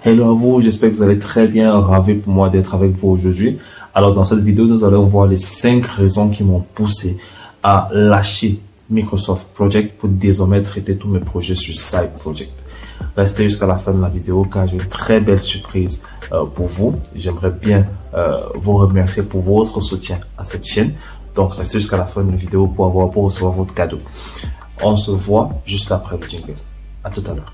Hello à vous, j'espère que vous allez très bien, ravi pour moi d'être avec vous aujourd'hui. Alors dans cette vidéo, nous allons voir les 5 raisons qui m'ont poussé à lâcher Microsoft Project pour désormais traiter tous mes projets sur Side Project. Restez jusqu'à la fin de la vidéo car j'ai une très belle surprise pour vous. J'aimerais bien vous remercier pour votre soutien à cette chaîne. Donc restez jusqu'à la fin de la vidéo pour recevoir votre cadeau. On se voit juste après le jingle. À tout à l'heure.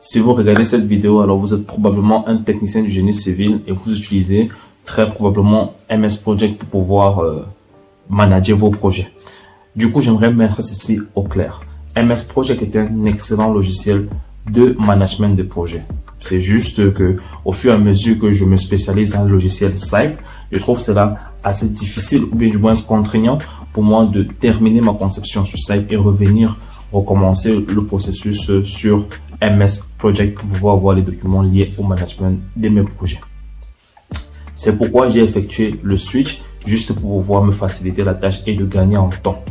Si vous regardez cette vidéo, alors vous êtes probablement un technicien du génie civil et vous utilisez très probablement MS Project pour pouvoir manager vos projets. Du coup, j'aimerais mettre ceci au clair. MS Project est un excellent logiciel de management de projets. C'est juste que au fur et à mesure que je me spécialise dans le logiciel Side, je trouve cela assez difficile ou bien du moins contraignant pour moi de terminer ma conception sur Side et recommencer le processus sur MS Project pour pouvoir avoir les documents liés au management de mes projets. C'est pourquoi j'ai effectué le switch juste pour pouvoir me faciliter la tâche et de gagner en temps.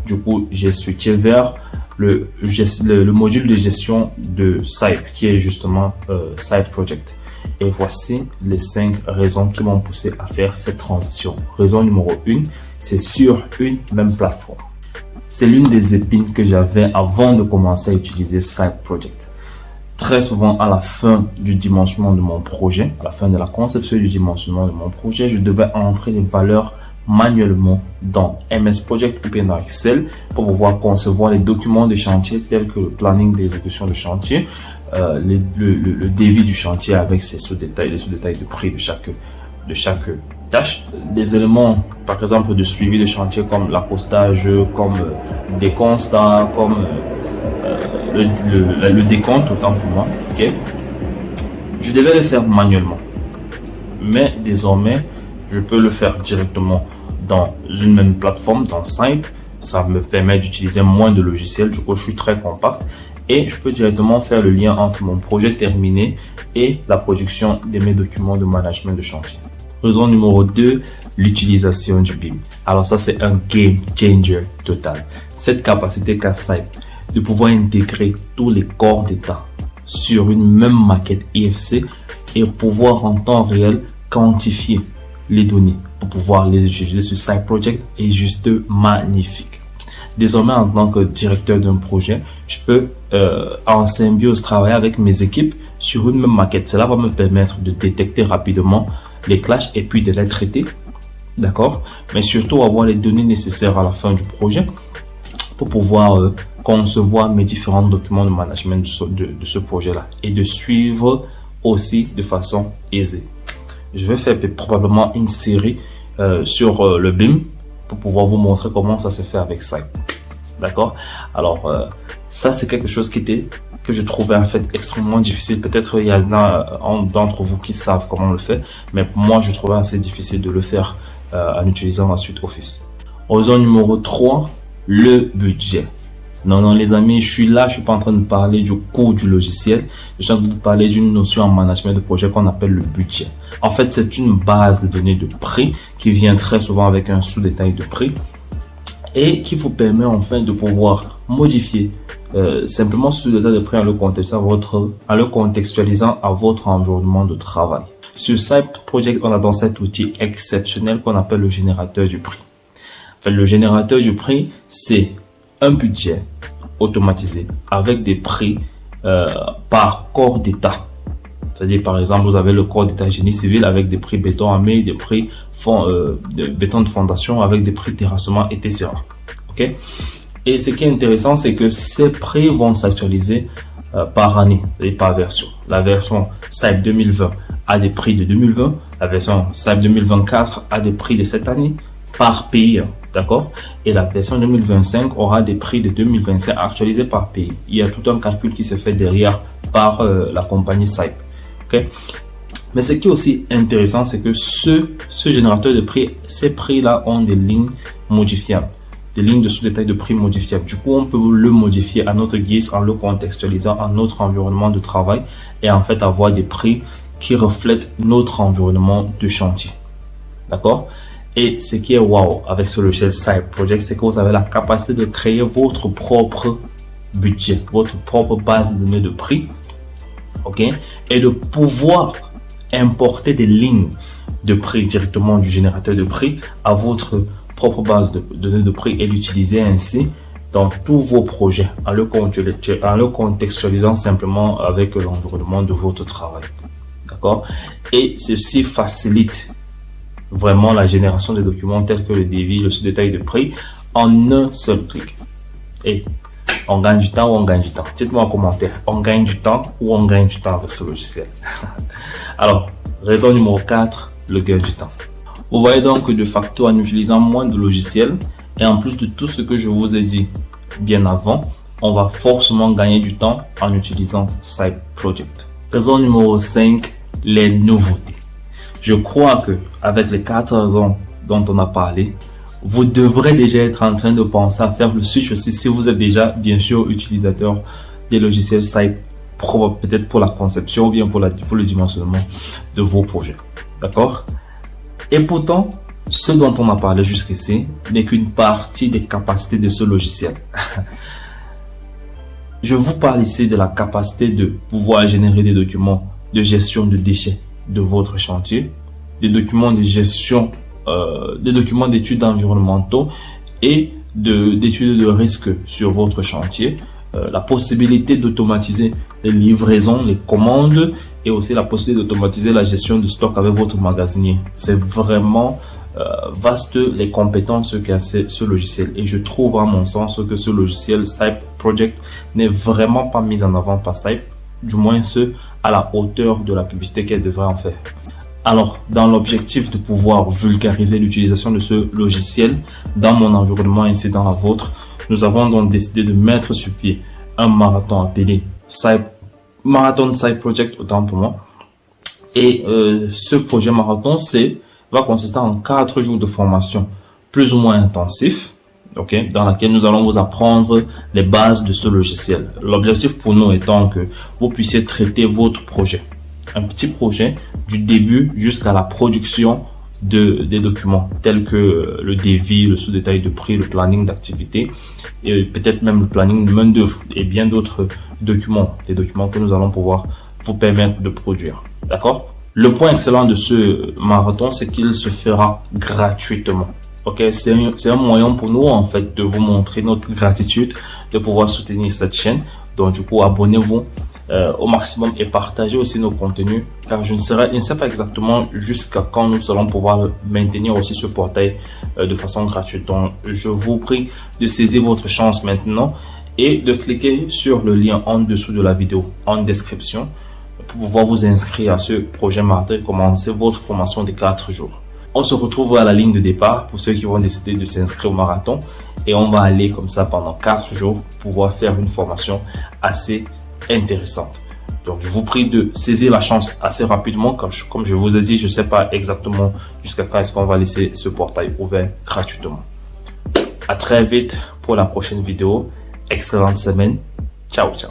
Du coup, j'ai switché vers le module de gestion de Side qui est justement Side Project. Et voici les 5 raisons qui m'ont poussé à faire cette transition. Raison numéro 1, c'est sur une même plateforme. C'est l'une des épines que j'avais avant de commencer à utiliser Side Project. Très souvent, à la fin du dimensionnement de mon projet, à la fin de la conception du dimensionnement de mon projet, je devais entrer les valeurs manuellement dans MS Project ou bien dans Excel pour pouvoir concevoir les documents de chantier tels que le planning d'exécution de chantier, le devis du chantier avec ses sous-détails, les sous-détails de prix de chaque tâche, des éléments par exemple de suivi de chantier comme l'accostage, comme des constats, comme le décompte, autant pour moi. Ok, je devais le faire manuellement, mais désormais je peux le faire directement dans une même plateforme, dans Side. Ça me permet d'utiliser moins de logiciels, du coup je suis très compact et je peux directement faire le lien entre mon projet terminé et la production de mes documents de management de chantier. Raison numéro 2, l'utilisation du BIM. Alors ça, c'est un game changer total. Cette capacité qu'a Side de pouvoir intégrer tous les corps d'état sur une même maquette IFC et pouvoir en temps réel quantifier les données pour pouvoir les utiliser sur Side Project est juste magnifique. Désormais, en tant que directeur d'un projet, je peux en symbiose travailler avec mes équipes sur une même maquette. Cela va me permettre de détecter rapidement les clashs et puis de les traiter, d'accord, mais surtout avoir les données nécessaires à la fin du projet pour pouvoir concevoir mes différents documents de management de ce projet-là et de suivre aussi de façon aisée. Je vais faire probablement une série sur le BIM pour pouvoir vous montrer comment ça se fait avec Side, d'accord. Alors ça, c'est quelque chose que je trouvais en fait extrêmement difficile. Peut-être il y en a d'entre vous qui savent comment on le fait, mais moi je trouvais assez difficile de le faire en utilisant la suite Office. Raison numéro 3, le budget. Non les amis, je suis pas en train de parler du coût du logiciel, je suis en train de parler d'une notion en management de projet qu'on appelle le budget. En fait, c'est une base de données de prix qui vient très souvent avec un sous-détail de prix et qui vous permet enfin de pouvoir modifier simplement ce détail de prix en le contextualisant à votre environnement de travail. Sur Side Project, on a dans cet outil exceptionnel qu'on appelle le générateur du prix. En fait, le générateur du prix, c'est un budget automatisé avec des prix par corps d'état. C'est-à-dire, par exemple, vous avez le corps d'état génie civil avec des prix béton armé, des prix de béton de fondation avec des prix terrassement, etc. Ok. Et ce qui est intéressant, c'est que ces prix vont s'actualiser par année et par version. La version Side 2020 a des prix de 2020, la version Side 2024 a des prix de cette année par pays, d'accord. Et la version 2025 aura des prix de 2025 actualisés par pays. Il y a tout un calcul qui se fait derrière par la compagnie Side. Okay. Mais ce qui est aussi intéressant, c'est que ce générateur de prix, ces prix-là ont des lignes modifiables, des lignes de sous-détail de prix modifiables. Du coup, on peut le modifier à notre guise en le contextualisant à notre environnement de travail et en fait avoir des prix qui reflètent notre environnement de chantier. D'accord? Et ce qui est wow avec ce logiciel Side Project, c'est que vous avez la capacité de créer votre propre budget, votre propre base de données de prix, ok, et de pouvoir importer des lignes de prix directement du générateur de prix à votre propre base de données de prix et l'utiliser ainsi dans tous vos projets en le contextualisant simplement avec l'environnement de votre travail. D'accord? Et ceci facilite vraiment la génération de documents tels que le devis, le sous-détail de prix en un seul clic. Et on gagne du temps ou on gagne du temps? Dites-moi en commentaire, on gagne du temps ou on gagne du temps avec ce logiciel? Alors, raison numéro 4, le gain du temps. Vous voyez donc que de facto, en utilisant moins de logiciels et en plus de tout ce que je vous ai dit bien avant, on va forcément gagner du temps en utilisant Side Project. Raison numéro 5, les nouveautés. Je crois que avec les 4 raisons dont on a parlé, vous devrez déjà être en train de penser à faire le switch aussi si vous êtes déjà bien sûr utilisateur des logiciels Side, peut-être pour la conception ou bien pour le dimensionnement de vos projets. D'accord? Et pourtant, ce dont on a parlé jusqu'ici n'est qu'une partie des capacités de ce logiciel. Je vous parle ici de la capacité de pouvoir générer des documents de gestion de déchets de votre chantier, des documents de gestion, des documents d'études environnementaux et d'études de risque sur votre chantier, la possibilité d'automatiser les livraisons, les commandes et aussi la possibilité d'automatiser la gestion de stock avec votre magasinier. C'est vraiment vaste les compétences qu'a ce logiciel et je trouve à mon sens que ce logiciel Side Project n'est vraiment pas mis en avant par Side, du moins ce à la hauteur de la publicité qu'elle devrait en faire. Alors, dans l'objectif de pouvoir vulgariser l'utilisation de ce logiciel dans mon environnement ainsi dans la vôtre, nous avons donc décidé de mettre sur pied un marathon appelé Marathon Side Project, autant pour moi. Et ce projet marathon va consister en 4 jours de formation plus ou moins intensif, okay, dans laquelle nous allons vous apprendre les bases de ce logiciel. L'objectif pour nous étant que vous puissiez traiter votre projet, un petit projet du début jusqu'à la production des documents tels que le devis, le sous-détail de prix, le planning d'activité et peut-être même le planning de main-d'œuvre et bien d'autres documents, les documents que nous allons pouvoir vous permettre de produire. D'accord? Le point excellent de ce marathon, c'est qu'il se fera gratuitement. Ok, c'est un moyen pour nous en fait de vous montrer notre gratitude de pouvoir soutenir cette chaîne. Donc du coup, abonnez-vous au maximum et partagez aussi nos contenus, car je ne sais pas exactement jusqu'à quand nous allons pouvoir maintenir aussi ce portail de façon gratuite. Donc je vous prie de saisir votre chance maintenant et de cliquer sur le lien en dessous de la vidéo en description pour pouvoir vous inscrire à ce projet marathon et commencer votre formation de 4 jours. On se retrouve à la ligne de départ pour ceux qui vont décider de s'inscrire au marathon et on va aller comme ça pendant 4 jours pour pouvoir faire une formation assez intéressante. Donc je vous prie de saisir la chance assez rapidement. Comme je vous ai dit, je ne sais pas exactement jusqu'à quand est-ce qu'on va laisser ce portail ouvert gratuitement. À très vite pour la prochaine vidéo. Excellente semaine. Ciao, ciao.